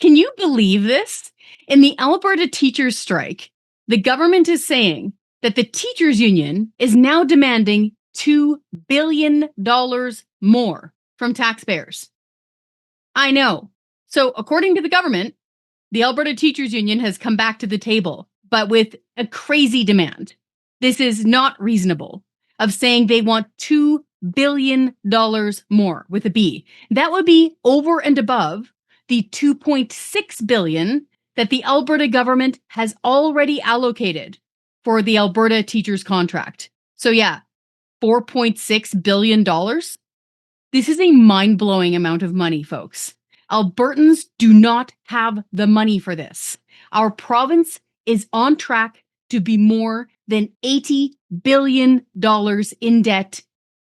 Can you believe this? In the Alberta teachers' strike, the government is saying that the teachers' union is now demanding $2 billion more from taxpayers. I know. So, according to the government, the Alberta Teachers Union has come back to the table, but with a crazy demand. This is not reasonable, of saying they want $2 billion more with a B. That would be over and above the $2.6 billion that the Alberta government has already allocated for the Alberta teachers contract. So yeah, $4.6 billion. This is a mind-blowing amount of money, folks. Albertans do not have the money for this. Our province is on track to be more than $80 billion in debt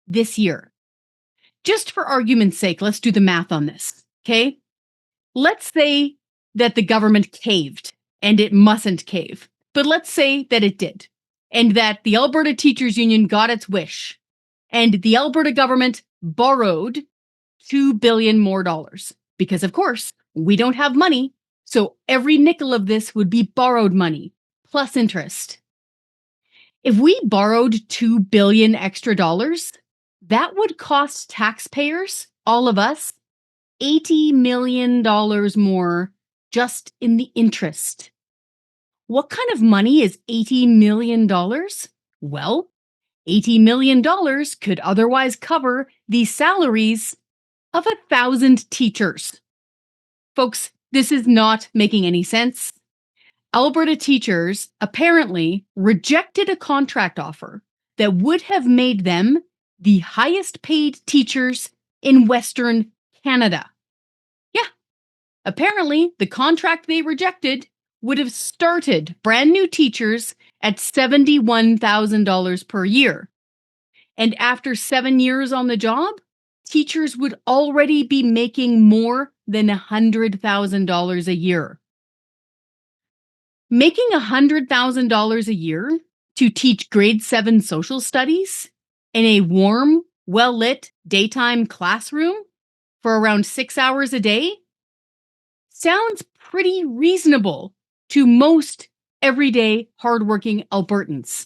this year. Just for argument's sake, let's do the math on this, okay? Let's say that the government caved, and it mustn't cave. But let's say that it did, and that the Alberta Teachers Union got its wish, and the Alberta government borrowed $2 billion more dollars. Because, of course, we don't have money, so every nickel of this would be borrowed money, plus interest. If we borrowed $2 billion extra dollars, that would cost taxpayers, all of us, $80 million more just in the interest. What kind of money is $80 million? Well, $80 million could otherwise cover the salaries of 1,000 teachers. Folks, this is not making any sense. Alberta teachers apparently rejected a contract offer that would have made them the highest paid teachers in Western Canada. Yeah, apparently the contract they rejected would have started brand new teachers at $71,000 per year. And after 7 years on the job, teachers would already be making more than $100,000 a year. Making $100,000 a year to teach grade 7 social studies in a warm, well-lit daytime classroom for around 6 hours a day sounds pretty reasonable to most everyday hardworking Albertans.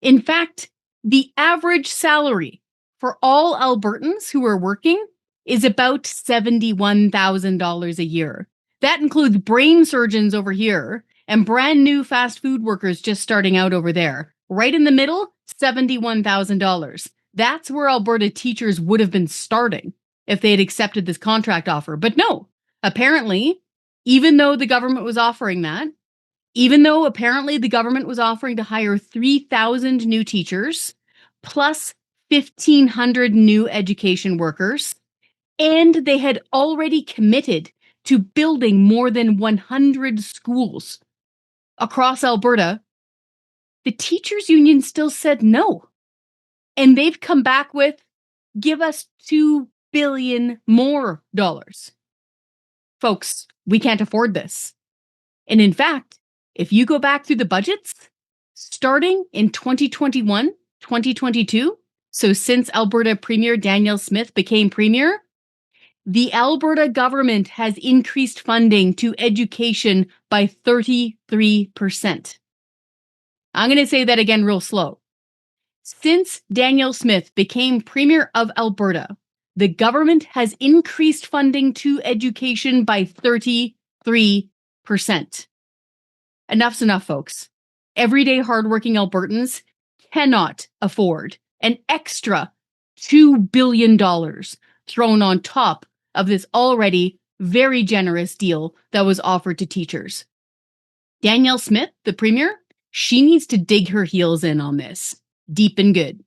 In fact, the average salary for all Albertans who are working is about $71,000 a year. That includes brain surgeons over here and brand new fast food workers just starting out over there. Right in the middle, $71,000. That's where Alberta teachers would have been starting if they had accepted this contract offer. But no, apparently, even though the government was offering that, even though apparently the government was offering to hire 3,000 new teachers, plus 1,500 new education workers, and they had already committed to building more than 100 schools across Alberta, the teachers' union still said no. And they've come back with, give us $2 billion more dollars. Folks, we can't afford this. And in fact, if you go back through the budgets, starting in 2021, 2022, so since Alberta Premier Danielle Smith became Premier, the Alberta government has increased funding to education by 33%. I'm going to say that again real slow. Since Danielle Smith became Premier of Alberta, the government has increased funding to education by 33%. Enough's enough, folks. Everyday hardworking Albertans cannot afford an extra $2 billion thrown on top of this already very generous deal that was offered to teachers. Danielle Smith, the Premier, she needs to dig her heels in on this, deep and good.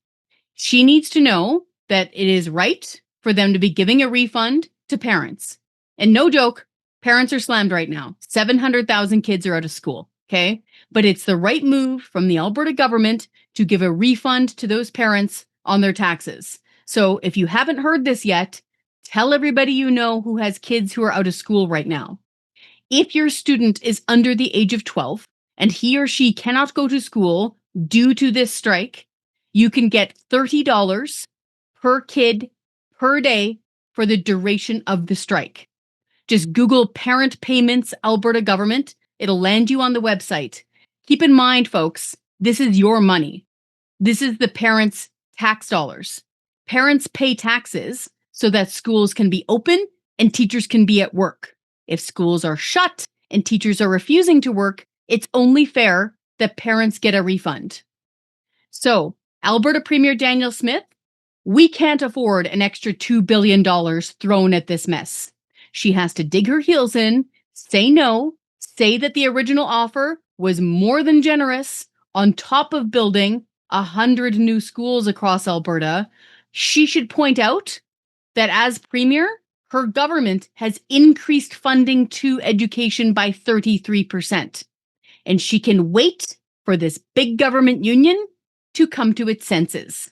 She needs to know that it is right for them to be giving a refund to parents. And no joke, parents are slammed right now. 700,000 kids are out of school, okay? But it's the right move from the Alberta government to give a refund to those parents on their taxes. So if you haven't heard this yet, tell everybody you know who has kids who are out of school right now. If your student is under the age of 12 and he or she cannot go to school due to this strike, you can get $30 per kid per day for the duration of the strike. Just Google Parent Payments Alberta Government. It'll land you on the website. Keep in mind, folks, this is your money. This is the parents' tax dollars. Parents pay taxes so that schools can be open and teachers can be at work. If schools are shut and teachers are refusing to work, it's only fair that parents get a refund. So, Alberta Premier Danielle Smith, we can't afford an extra $2 billion thrown at this mess. She has to dig her heels in, say no, say that the original offer was more than generous, on top of building 100 new schools across Alberta. She should point out that as Premier, her government has increased funding to education by 33%. And she can wait for this big government union to come to its senses.